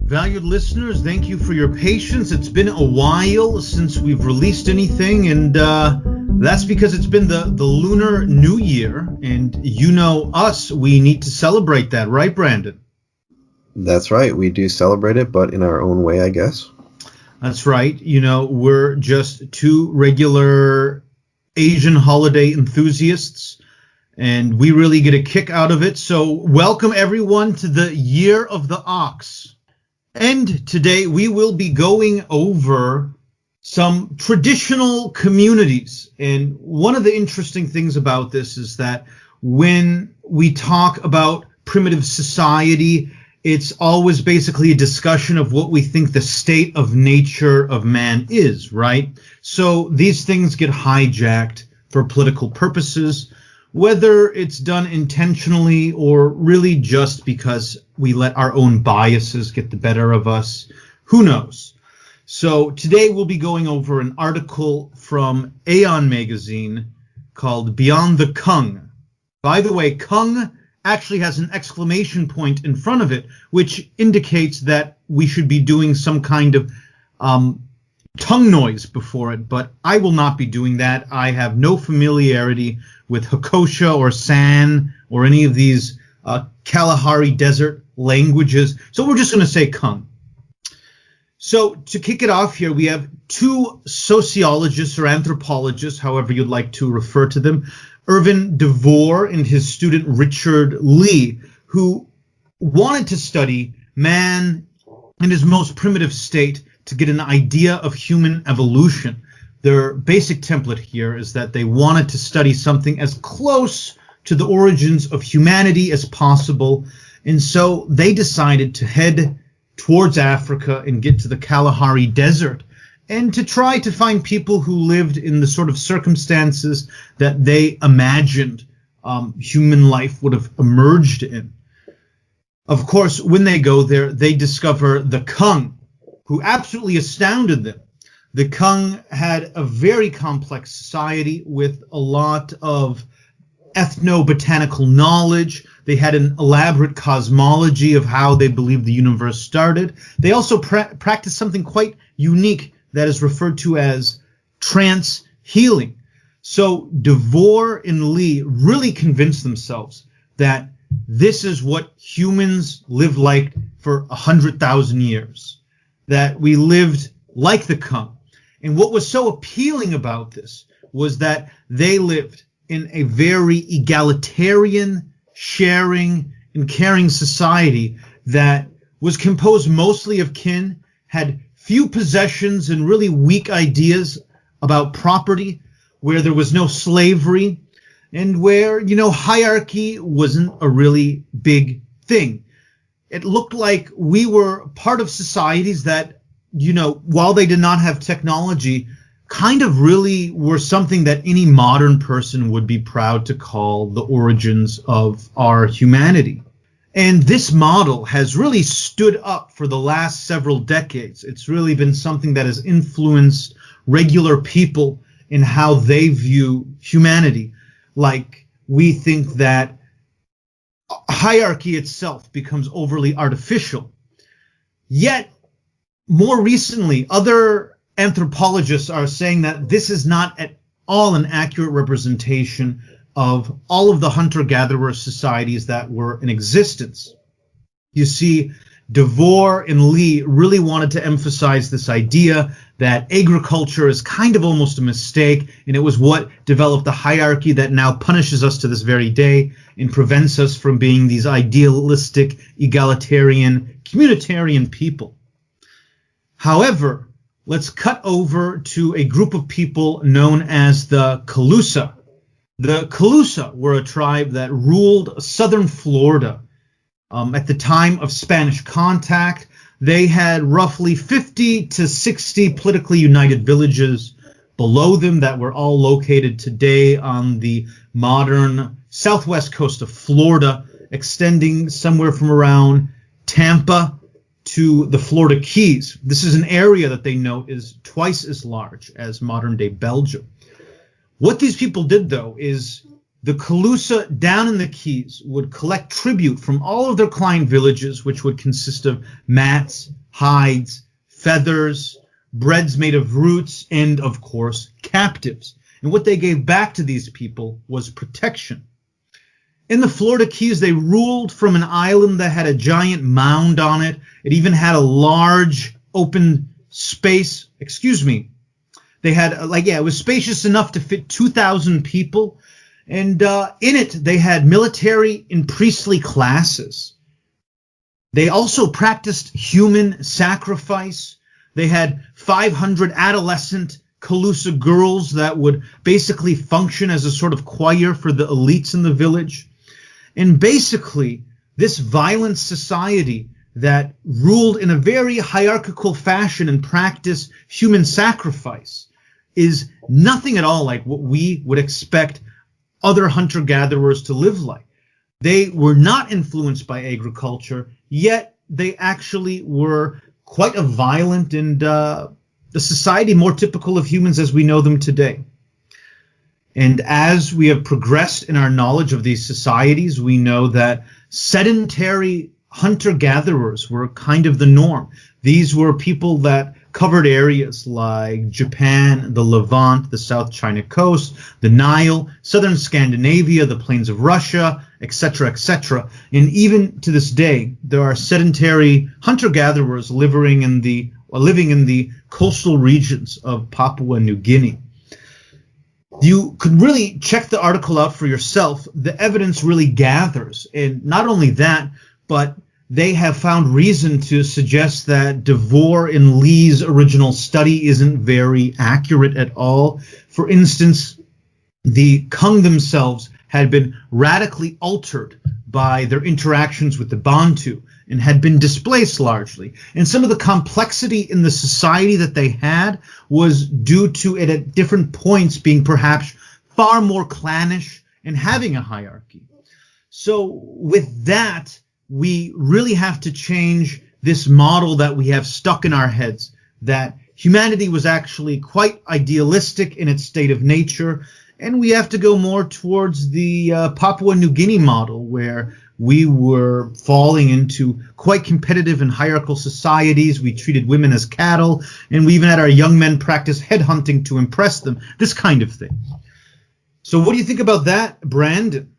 Valued listeners, thank you for your patience. It's been a while since we've released anything, and that's because it's been the Lunar New Year, and you know us, we need to celebrate that, right, Brandon? That's right. We do celebrate it, but in our own way, I guess. That's right. You know, we're just two regular Asian holiday enthusiasts, and we really get a kick out of it. So welcome, everyone, to the Year of the Ox. And today we will be going over some traditional communities. And one of the interesting things about this is that when we talk about primitive society, it's always basically a discussion of what we think the state of nature of man is, right? So these things get hijacked for political purposes, whether it's done intentionally or really just because we let our own biases get the better of us. Who knows? So today we'll be going over an article from Aeon magazine called Beyond the Kung. By the way, Kung actually has an exclamation point in front of it, which indicates that we should be doing some kind of tongue noise before it, but I will not be doing that. I have no familiarity with Hakosha or San or any of these Kalahari Desert languages, so we're just going to say Kung. So to kick it off here, we have two sociologists or anthropologists, however you'd like to refer to them, Irvin DeVore and his student Richard Lee, who wanted to study man in his most primitive state to get an idea of human evolution. Their basic template here is that they wanted to study something as close to the origins of humanity as possible, and so they decided to head towards Africa and get to the Kalahari Desert and to try to find people who lived in the sort of circumstances that they imagined human life would have emerged in. Of course, when they go there, they discover the Kung, who absolutely astounded them. The Kung had a very complex society with a lot of ethnobotanical knowledge. They had an elaborate cosmology of how they believed the universe started. They also practiced something quite unique that is referred to as trance healing. So DeVore and Lee really convinced themselves that this is what humans lived like for 100,000 years, that we lived like the Kung. And what was so appealing about this was that they lived in a very egalitarian, sharing, and caring society that was composed mostly of kin, had few possessions and really weak ideas about property, where there was no slavery, and where, hierarchy wasn't a really big thing. It looked like we were part of societies that, while they did not have technology, kind of really were something that any modern person would be proud to call the origins of our humanity. And this model has really stood up for the last several decades. It's really been something that has influenced regular people in how they view humanity. Like, we think that hierarchy itself becomes overly artificial. Yet, more recently, other anthropologists are saying that this is not at all an accurate representation of all of the hunter-gatherer societies that were in existence. You see, DeVore and Lee really wanted to emphasize this idea that agriculture is kind of almost a mistake, and it was what developed the hierarchy that now punishes us to this very day and prevents us from being these idealistic, egalitarian, communitarian people. However, let's cut over to a group of people known as the Calusa. The Calusa were a tribe that ruled southern Florida. At the time of Spanish contact, they had roughly 50 to 60 politically united villages below them that were all located today on the modern southwest coast of Florida, extending somewhere from around Tampa to the Florida Keys. This is an area that they note is twice as large as modern-day Belgium. What these people did, though, is the Calusa down in the Keys would collect tribute from all of their client villages, which would consist of mats, hides, feathers, breads made of roots, and, of course, captives. And what they gave back to these people was protection. In the Florida Keys, they ruled from an island that had a giant mound on it. It even had a large open space. They had, it was spacious enough to fit 2,000 people. And in it, they had military and priestly classes. They also practiced human sacrifice. They had 500 adolescent Calusa girls that would basically function as a sort of choir for the elites in the village. And basically, this violent society that ruled in a very hierarchical fashion and practiced human sacrifice is nothing at all like what we would expect other hunter-gatherers to live like. They were not influenced by agriculture, yet they actually were quite a violent and the society more typical of humans as we know them today. And as we have progressed in our knowledge of these societies, we know that sedentary hunter-gatherers were kind of the norm. These were people that covered areas like Japan, the Levant, the South China coast, the Nile, southern Scandinavia, the plains of Russia, etc., etc. And even to this day, there are sedentary hunter-gatherers living in the coastal regions of Papua New Guinea. You could really check the article out for yourself. The evidence really gathers. And not only that, but they have found reason to suggest that DeVore and Lee's original study isn't very accurate at all. For instance, the Kung themselves had been radically altered by their interactions with the Bantu and had been displaced largely. And some of the complexity in the society that they had was due to it at different points being perhaps far more clannish and having a hierarchy. So with that, we really have to change this model that we have stuck in our heads, that humanity was actually quite idealistic in its state of nature, and we have to go more towards the Papua New Guinea model, where we were falling into quite competitive and hierarchical societies. We treated women as cattle, and we even had our young men practice headhunting to impress them, this kind of thing. So what do you think about that, Brandon?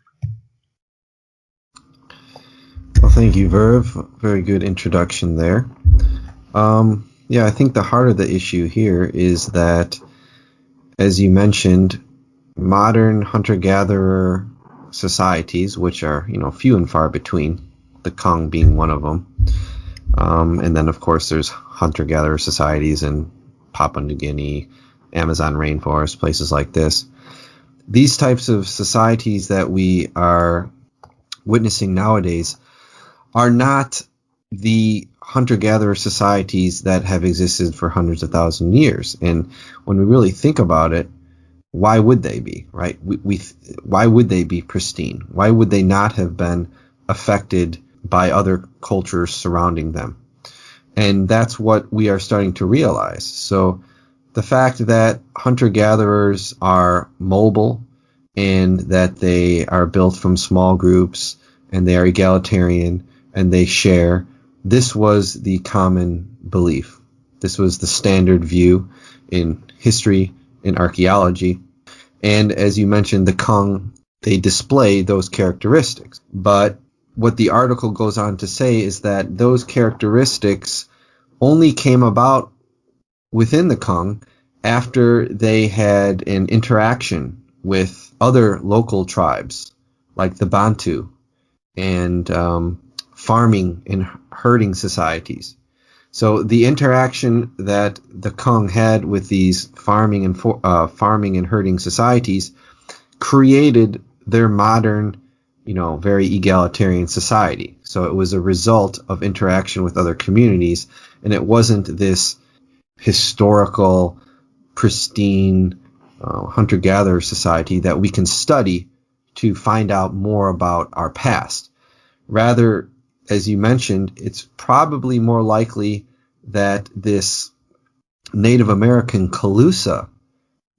Well, thank you, Verv. Very good introduction there. Yeah, I think the heart of the issue here is that, as you mentioned, modern hunter-gatherer societies, which are, few and far between, the Kung being one of them, and then, of course, there's hunter-gatherer societies in Papua New Guinea, Amazon rainforest, places like this. These types of societies that we are witnessing nowadays are not the hunter-gatherer societies that have existed for hundreds of thousands of years. And when we really think about it, why would they be, right? Why would they be pristine? Why would they not have been affected by other cultures surrounding them? And that's what we are starting to realize. So the fact that hunter-gatherers are mobile and that they are built from small groups and they are egalitarian and they share, this was the common belief. This was the standard view in history, in archaeology. And as you mentioned, the Kung, they display those characteristics. But what the article goes on to say is that those characteristics only came about within the Kung after they had an interaction with other local tribes, like the Bantu, and farming and herding societies. So the interaction that the Kung had with these farming and herding societies created their modern, very egalitarian society. So it was a result of interaction with other communities, and it wasn't this historical, pristine hunter-gatherer society that we can study to find out more about our past. Rather, as you mentioned, it's probably more likely that this Native American Calusa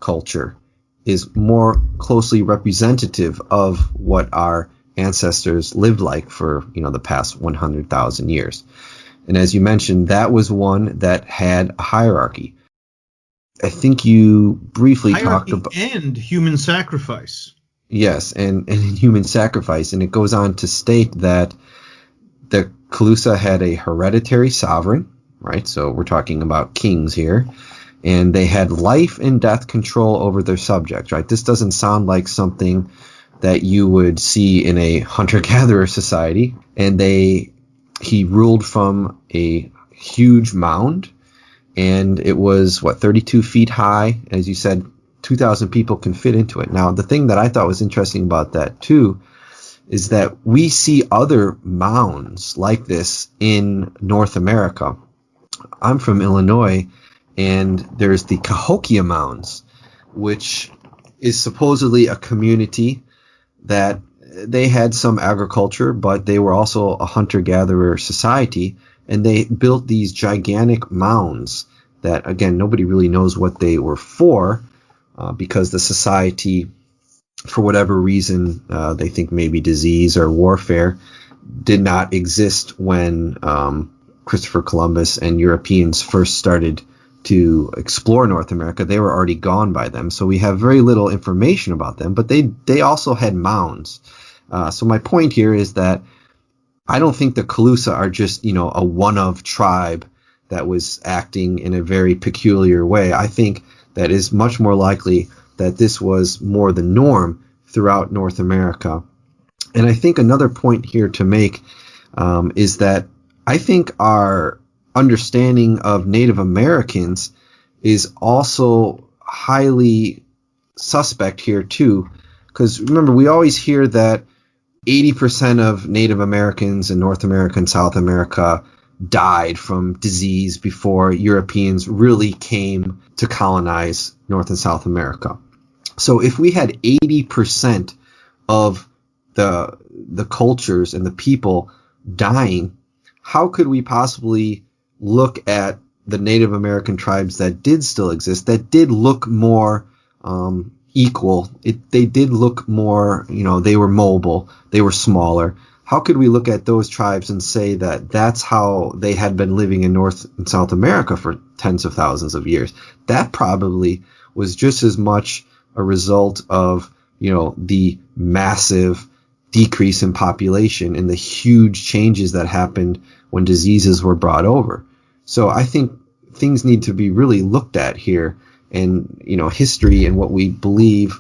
culture is more closely representative of what our ancestors lived like for, the past 100,000 years. And as you mentioned, that was one that had a hierarchy. I think you briefly talked about and human sacrifice. Yes, and human sacrifice. And it goes on to state that the Calusa had a hereditary sovereign, right? So we're talking about kings here. And they had life and death control over their subjects, right? This doesn't sound like something that you would see in a hunter-gatherer society. And he ruled from a huge mound, and it was, 32 feet high. As you said, 2,000 people can fit into it. Now, the thing that I thought was interesting about that, too, is that we see other mounds like this in North America. I'm from Illinois, and there's the Cahokia Mounds, which is supposedly a community that they had some agriculture, but they were also a hunter-gatherer society, and they built these gigantic mounds that, again, nobody really knows what they were for, because the society, for whatever reason, they think maybe disease or warfare, did not exist when Christopher Columbus and Europeans first started to explore North America. They were already gone by them, so we have very little information about them, but they also had mounds. So my point here is that I don't think the Calusa are just, a one-of tribe that was acting in a very peculiar way. I think that is much more likely that this was more the norm throughout North America. And I think another point here to make is that I think our understanding of Native Americans is also highly suspect here too, because remember, we always hear that 80% of Native Americans in North America and South America died from disease before Europeans really came to colonize North and South America. So if we had 80% of the cultures and the people dying, how could we possibly look at the Native American tribes that did still exist, that did look more equal? They did look more, they were mobile, they were smaller. How could we look at those tribes and say that that's how they had been living in North and South America for tens of thousands of years? That probably was just as much a result of, the massive decrease in population and the huge changes that happened when diseases were brought over. So I think things need to be really looked at here, and history and what we believe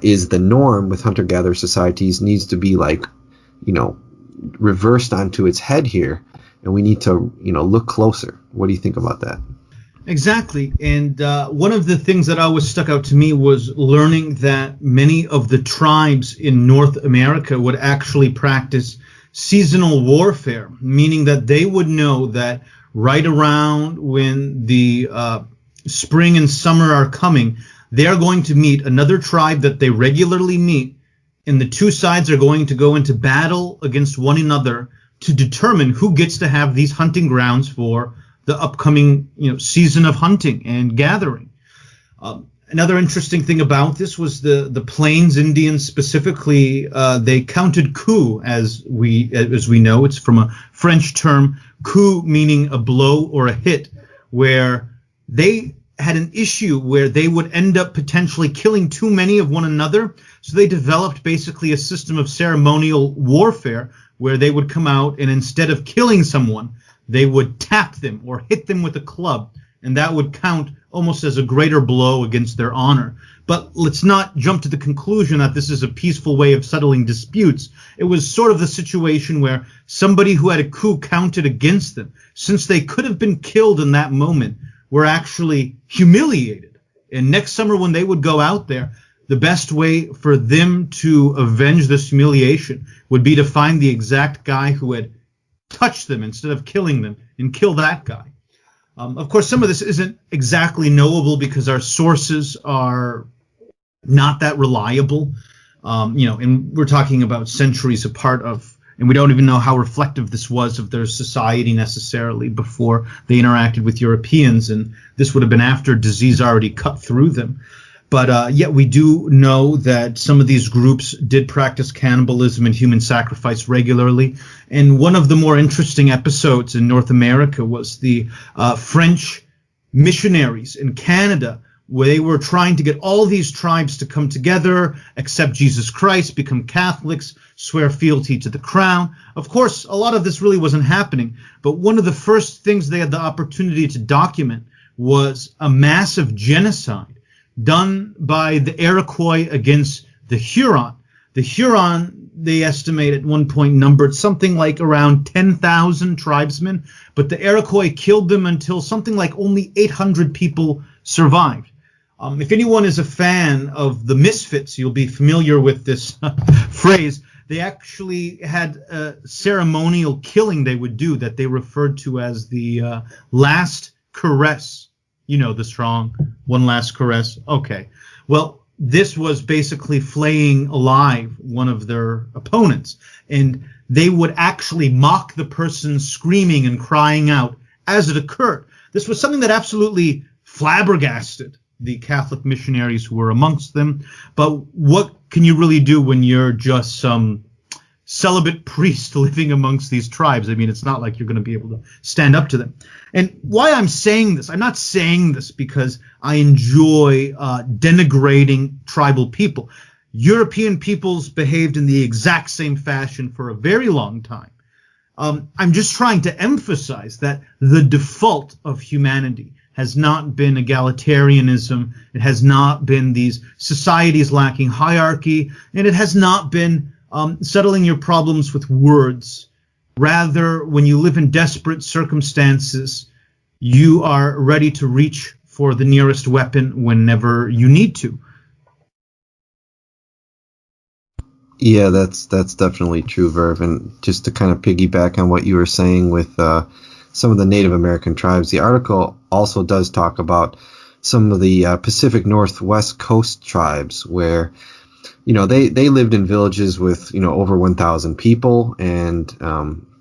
is the norm with hunter-gatherer societies needs to be reversed onto its head here, and we need to look closer. What do you think about that? Exactly. And one of the things that always stuck out to me was learning that many of the tribes in North America would actually practice seasonal warfare, meaning that they would know that right around when the spring and summer are coming, they're going to meet another tribe that they regularly meet, and the two sides are going to go into battle against one another to determine who gets to have these hunting grounds for the upcoming season of hunting and gathering. Another interesting thing about this was the Plains Indians specifically. They counted coup, as we know. It's from a French term, coup, meaning a blow or a hit, where they had an issue where they would end up potentially killing too many of one another. So they developed basically a system of ceremonial warfare where they would come out and instead of killing someone, they would tap them or hit them with a club, and that would count almost as a greater blow against their honor. But let's not jump to the conclusion that this is a peaceful way of settling disputes. It was sort of the situation where somebody who had a coup counted against them, since they could have been killed in that moment, were actually humiliated. And next summer when they would go out there, the best way for them to avenge this humiliation would be to find the exact guy who had touched them instead of killing them and kill that guy. Of course, some of this isn't exactly knowable because our sources are not that reliable. And we're talking about centuries apart of And we don't even know how reflective this was of their society necessarily before they interacted with Europeans. And this would have been after disease already cut through them. But yet we do know that some of these groups did practice cannibalism and human sacrifice regularly. And one of the more interesting episodes in North America was the French missionaries in Canada, where they were trying to get all these tribes to come together, accept Jesus Christ, become Catholics, swear fealty to the crown. Of course, a lot of this really wasn't happening. But one of the first things they had the opportunity to document was a massive genocide done by the Iroquois against the Huron. The Huron, they estimate at one point numbered something like around 10,000 tribesmen, but the Iroquois killed them until something like only 800 people survived. If anyone is a fan of the Misfits, you'll be familiar with this phrase. They actually had a ceremonial killing they would do that they referred to as the last caress. You know the song, one last caress. Okay. Well, this was basically flaying alive one of their opponents. And they would actually mock the person screaming and crying out as it occurred. This was something that absolutely flabbergasted the Catholic missionaries who were amongst them. But what can you really do when you're just some celibate priest living amongst these tribes? I mean, it's not like you're going to be able to stand up to them. And why I'm saying this, I'm not saying this because I enjoy denigrating tribal people. European peoples behaved in the exact same fashion for a very long time. I'm just trying to emphasize that the default of humanity has not been egalitarianism. It has not been these societies lacking hierarchy, and it has not been settling your problems with words. Rather, when you live in desperate circumstances, you are ready to reach for the nearest weapon whenever you need to. Yeah, that's definitely true, Verv. And just to kind of piggyback on what you were saying with some of the Native American tribes, the article also does talk about some of the Pacific Northwest coast tribes where, you know, they lived in villages with, you know, over 1,000 people. And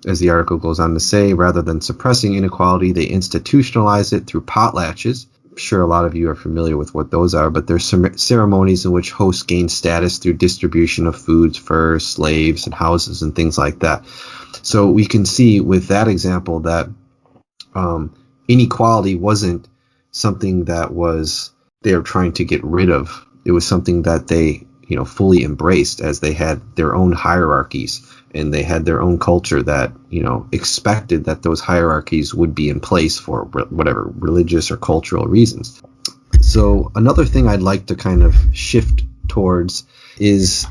as the article goes on to say, rather than suppressing inequality, they institutionalized it through potlatches. I'm sure a lot of you are familiar with what those are, but they're ceremonies in which hosts gain status through distribution of foods, furs, slaves, and houses and things like that. So we can see with that example that inequality wasn't something that they were trying to get rid of. It was something that they, you know, fully embraced, as they had their own hierarchies and they had their own culture that, you know, expected that those hierarchies would be in place for whatever religious or cultural reasons. So another thing I'd like to kind of shift towards is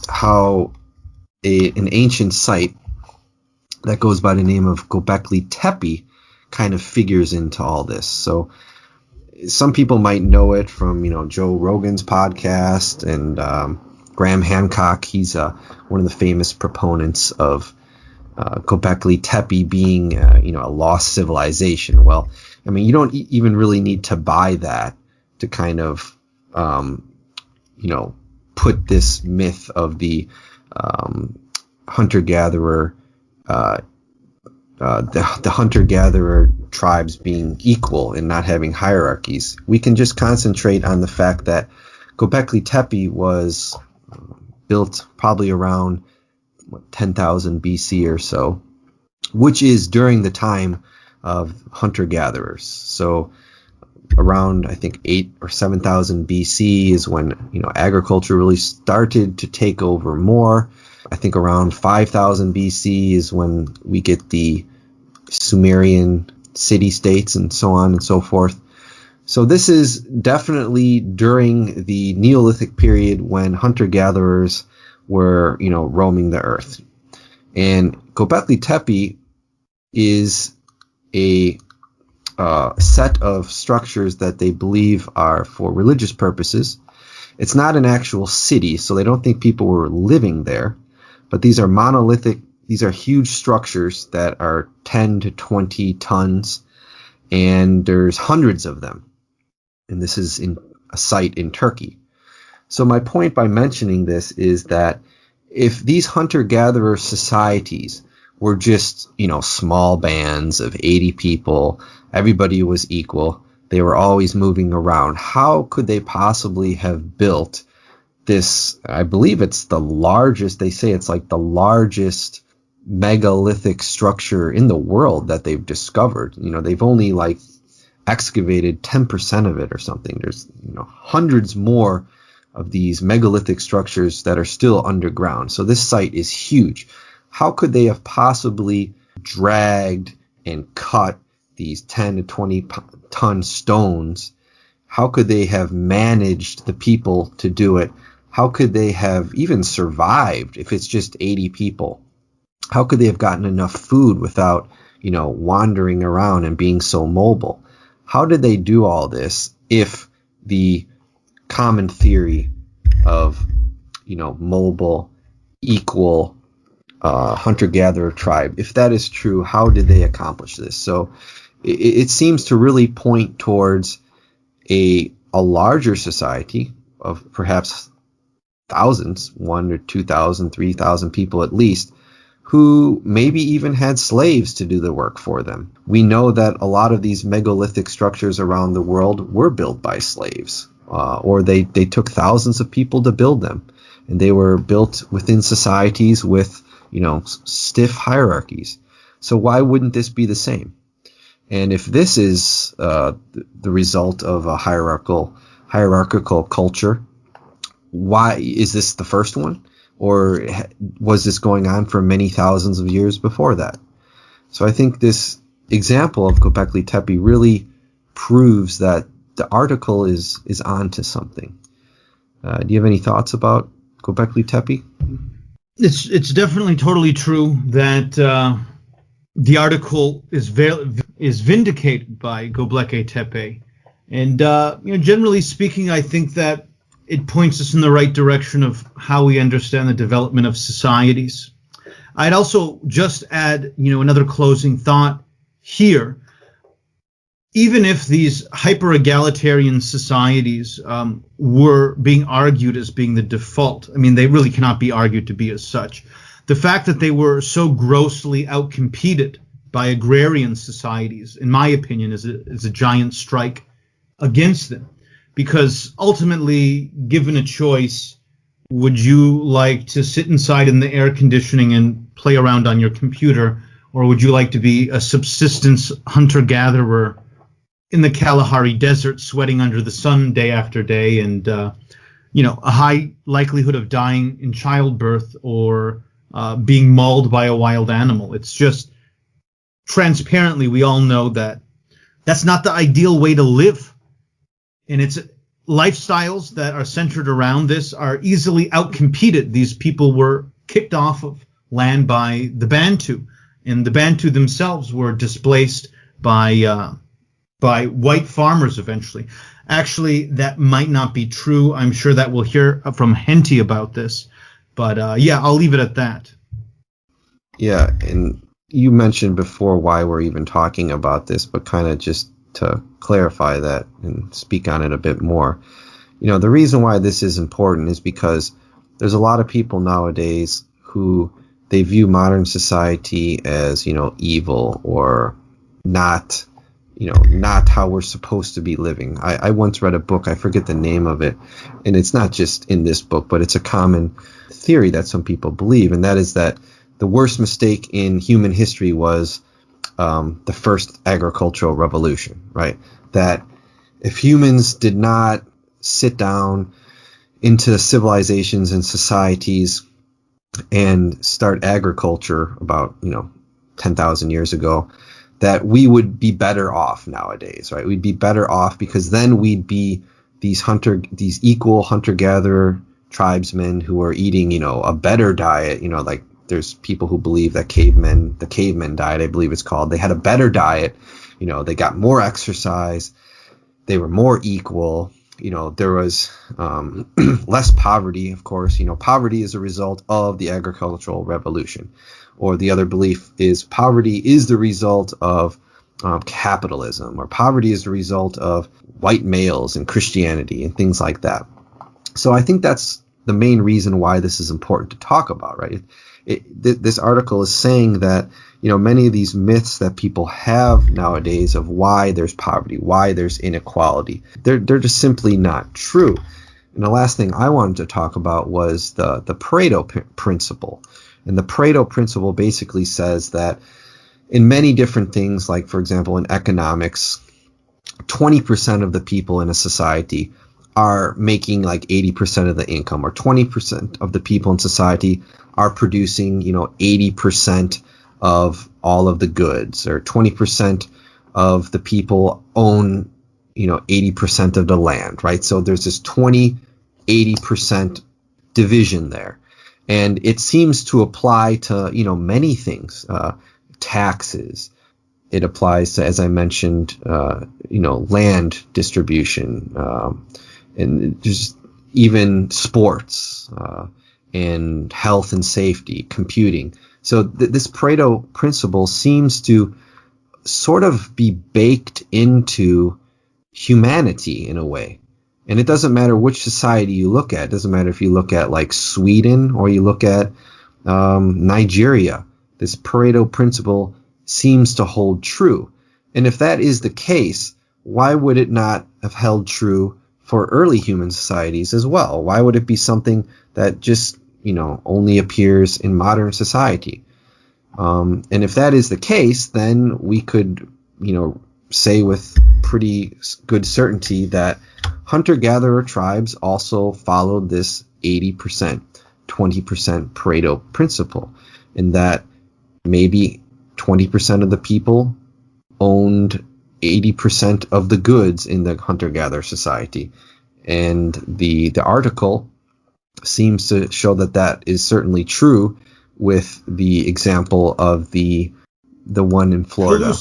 how an ancient site that goes by the name of Göbekli Tepe kind of figures into all this. So some people might know it from, you know, Joe Rogan's podcast and Graham Hancock. He's one of the famous proponents of Göbekli Tepe being, you know, a lost civilization. Well, I mean, you don't even really need to buy that to kind of, you know, put this myth of the hunter-gatherer, the hunter-gatherer tribes being equal and not having hierarchies. We can just concentrate on the fact that Göbekli Tepe was built probably around 10,000 BC or so, which is during the time of hunter-gatherers. So around, I think, 8 or 7,000 BC is when, you know, agriculture really started to take over more. I think around 5,000 BC is when we get the Sumerian city-states and so on and so forth. So this is definitely during the Neolithic period when hunter-gatherers were, you know, roaming the earth. And Göbekli Tepe is a set of structures that they believe are for religious purposes. It's not an actual city, so they don't think people were living there. But these are monolithic, these are huge structures that are 10 to 20 tons, and there's hundreds of them. And this is in a site in Turkey. So my point by mentioning this is that if these hunter-gatherer societies were just, small bands of 80 people, everybody was equal, they were always moving around, how could they possibly have built this? I believe it's the largest, they say it's like the largest megalithic structure in the world that they've discovered. They've only like excavated 10% of it or something. There's hundreds more of these megalithic structures that are still underground. So this site is huge. How could they have possibly dragged and cut these 10 to 20 ton stones? How could they have managed the people to do it? How could they have even survived if it's just 80 people? How could they have gotten enough food without, wandering around and being so mobile? How did they do all this if the common theory of, mobile, equal, hunter-gatherer tribe, if that is true, how did they accomplish this? So it seems to really point towards a larger society of perhaps thousands, 1 or 2,000, 3,000 people at least, who maybe even had slaves to do the work for them. We know that a lot of these megalithic structures around the world were built by slaves, or they took thousands of people to build them, and they were built within societies with stiff hierarchies. So why wouldn't this be the same? And if this is the result of a hierarchical culture, why is this the first one? Or was this going on for many thousands of years before that? So I think this example of Göbekli Tepe really proves that the article is onto something. Do you have any thoughts about Göbekli Tepe? It's definitely totally true that the article is vindicated by Göbekli Tepe, and generally speaking, I think that it points us in the right direction of how we understand the development of societies. I'd also just add, another closing thought here. Even if these hyper-egalitarian societies were being argued as being the default, I mean, they really cannot be argued to be as such. The fact that they were so grossly outcompeted by agrarian societies, in my opinion, is a giant strike against them. Because ultimately, given a choice, would you like to sit inside in the air conditioning and play around on your computer, or would you like to be a subsistence hunter-gatherer in the Kalahari Desert, sweating under the sun day after day, and a high likelihood of dying in childbirth or being mauled by a wild animal? It's just transparently, we all know that that's not the ideal way to live. And it's lifestyles that are centered around this are easily outcompeted. These people were kicked off of land by the Bantu, and the Bantu themselves were displaced by white farmers eventually. Actually, that might not be true. I'm sure that we'll hear from Henty about this. But I'll leave it at that. Yeah, and you mentioned before why we're even talking about this, but kind of just to clarify that and speak on it a bit more. The reason why this is important is because there's a lot of people nowadays who they view modern society as, evil or not, not how we're supposed to be living. I once read a book, I forget the name of it, and it's not just in this book, but it's a common theory that some people believe, and that is that the worst mistake in human history was the first agricultural revolution, right? That if humans did not sit down into civilizations and societies and start agriculture about, 10,000 years ago, that we would be better off nowadays, right? We'd be better off because then we'd be these equal hunter-gatherer tribesmen who are eating, a better diet, like there's people who believe that the caveman diet, I believe it's called, they had a better diet, they got more exercise, they were more equal, there was less poverty, of course. Poverty is a result of the agricultural revolution. Or the other belief is poverty is the result of capitalism, or poverty is the result of white males and Christianity and things like that. So I think that's the main reason why this is important to talk about, right? This article is saying that, many of these myths that people have nowadays of why there's poverty, why there's inequality, they're just simply not true. And the last thing I wanted to talk about was the Pareto principle. And the Pareto principle basically says that in many different things, like, for example, in economics, 20% of the people in a society are making like 80% of the income, or 20% of the people in society are producing, 80% of all of the goods, or 20% of the people own, 80% of the land, right? So there's this 80% division there. And it seems to apply to, many things, taxes. It applies to, as I mentioned, land distribution, and just even sports, and health and safety, computing. So this Pareto principle seems to sort of be baked into humanity in a way. And it doesn't matter which society you look at. It doesn't matter if you look at like Sweden or you look at Nigeria. This Pareto principle seems to hold true. And if that is the case, why would it not have held true for early human societies as well? Why would it be something that just, only appears in modern society? And if that is the case, then we could, say with pretty good certainty that hunter-gatherer tribes also followed this 80%, 20% Pareto principle, in that maybe 20% of the people owned 80% of the goods in the hunter-gatherer society. And the article seems to show that that is certainly true, with the example of the one in Florida,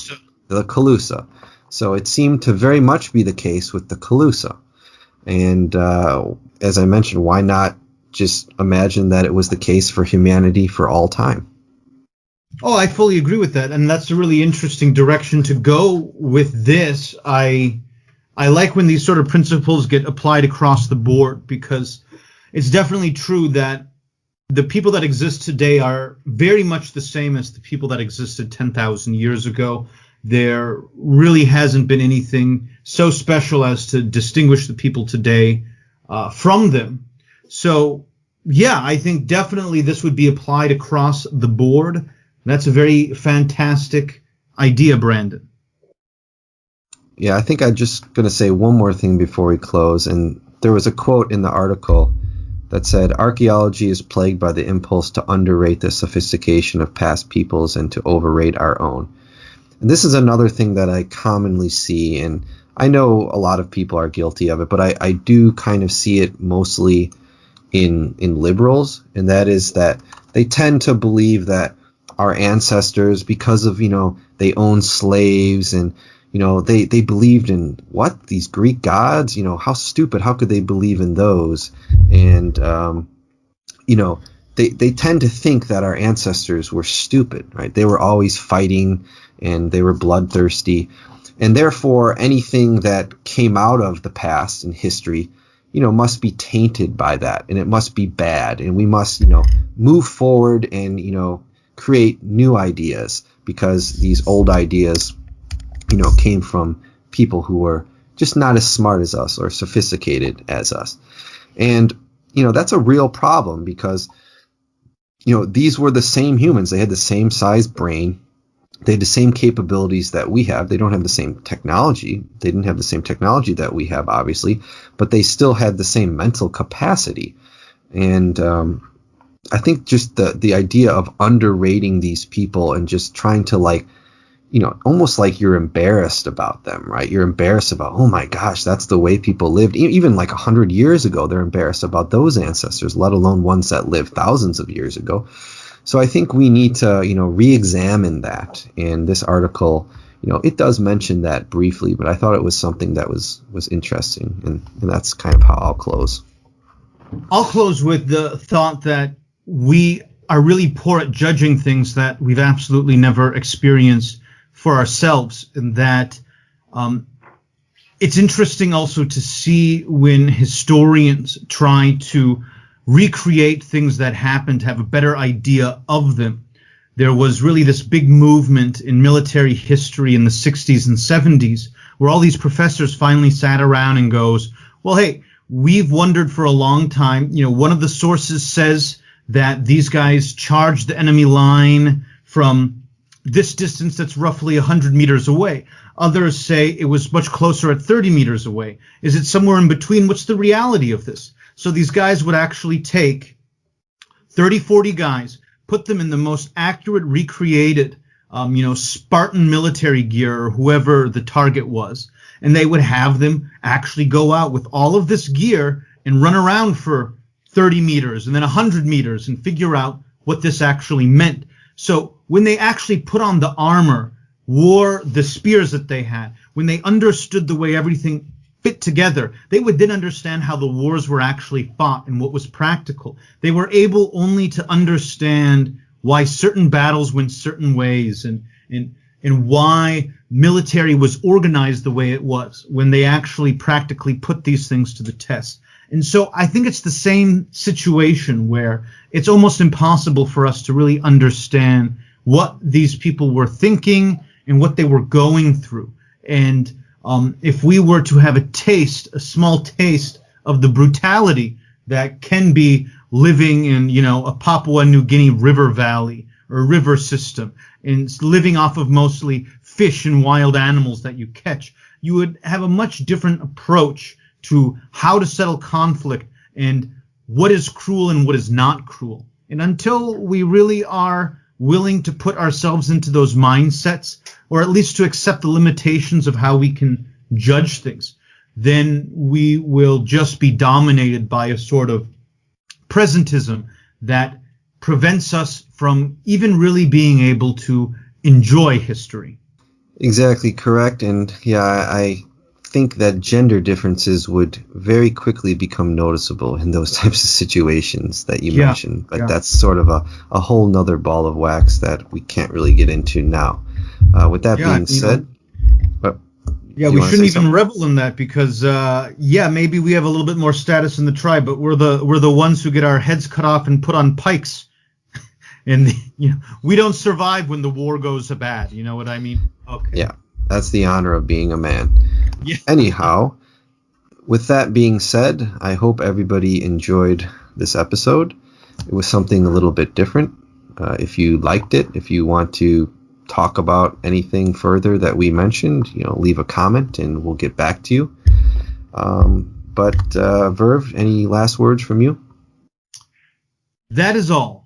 the Calusa. So it seemed to very much be the case with the Calusa. And as I mentioned, why not just imagine that it was the case for humanity for all time? Oh, I fully agree with that, and that's a really interesting direction to go with this. I like when these sort of principles get applied across the board, because it's definitely true that the people that exist today are very much the same as the people that existed 10,000 years ago. There really hasn't been anything so special as to distinguish the people today from them. So, yeah, I think definitely this would be applied across the board. That's a very fantastic idea, Brandon. Yeah, I think I'm just going to say one more thing before we close. And there was a quote in the article that said, "Archaeology is plagued by the impulse to underrate the sophistication of past peoples and to overrate our own." And this is another thing that I commonly see, and I know a lot of people are guilty of it, but I do kind of see it mostly in liberals, and that is that they tend to believe that our ancestors, because of, they owned slaves, and, they believed in what? These Greek gods? How stupid. How could they believe in those? And, they tend to think that our ancestors were stupid, right? They were always fighting, and they were bloodthirsty. And therefore, anything that came out of the past in history, must be tainted by that, and it must be bad. And we must, move forward and, create new ideas, because these old ideas, came from people who were just not as smart as us or sophisticated as us. And, that's a real problem, because, these were the same humans. They had the same size brain. They had the same capabilities that we have. They don't have the same technology. They didn't have the same technology that we have, obviously, but they still had the same mental capacity. And I think just the idea of underrating these people and just trying to, like, almost like you're embarrassed about them, right? You're embarrassed about, oh my gosh, that's the way people lived. Even like 100 years ago, they're embarrassed about those ancestors, let alone ones that lived thousands of years ago. So I think we need to, re-examine that. And this article, it does mention that briefly, but I thought it was something that was interesting. And that's kind of how I'll close. I'll close with the thought that we are really poor at judging things that we've absolutely never experienced for ourselves. And that it's interesting also to see when historians try to recreate things that happened, to have a better idea of them. There was really this big movement in military history in the 60s and 70s where all these professors finally sat around and goes, well, hey, we've wondered for a long time. One of the sources says that these guys charged the enemy line from this distance that's roughly 100 meters away. Others say it was much closer at 30 meters away. Is it somewhere in between? What's the reality of this? So these guys would actually take 30, 40 guys, put them in the most accurate, recreated, Spartan military gear or whoever the target was. And they would have them actually go out with all of this gear and run around for 30 meters and then 100 meters and figure out what this actually meant. So when they actually put on the armor, wore the spears that they had, when they understood the way everything fit together, they would then understand how the wars were actually fought and what was practical. They were able only to understand why certain battles went certain ways and why military was organized the way it was when they actually practically put these things to the test. And so I think it's the same situation where it's almost impossible for us to really understand what these people were thinking and what they were going through. And if we were to have a small taste of the brutality that can be living in, a Papua New Guinea river valley or river system, and living off of mostly fish and wild animals that you catch, you would have a much different approach to how to settle conflict and what is cruel and what is not cruel. And until we really are willing to put ourselves into those mindsets, or at least to accept the limitations of how we can judge things, then we will just be dominated by a sort of presentism that prevents us from even really being able to enjoy history. Exactly correct. And yeah, I think that gender differences would very quickly become noticeable in those types of situations that you mentioned. But that's sort of a whole nother ball of wax that we can't really get into now. With that being said, we shouldn't even revel in that because, maybe we have a little bit more status in the tribe, but we're the ones who get our heads cut off and put on pikes. And we don't survive when the war goes bad. You know what I mean? Okay. Yeah, that's the honor of being a man. Yeah. Anyhow, with that being said, I hope everybody enjoyed this episode. It was something a little bit different. If you liked it, if you want to talk about anything further that we mentioned, leave a comment and we'll get back to you. But Verv, any last words from you? That is all.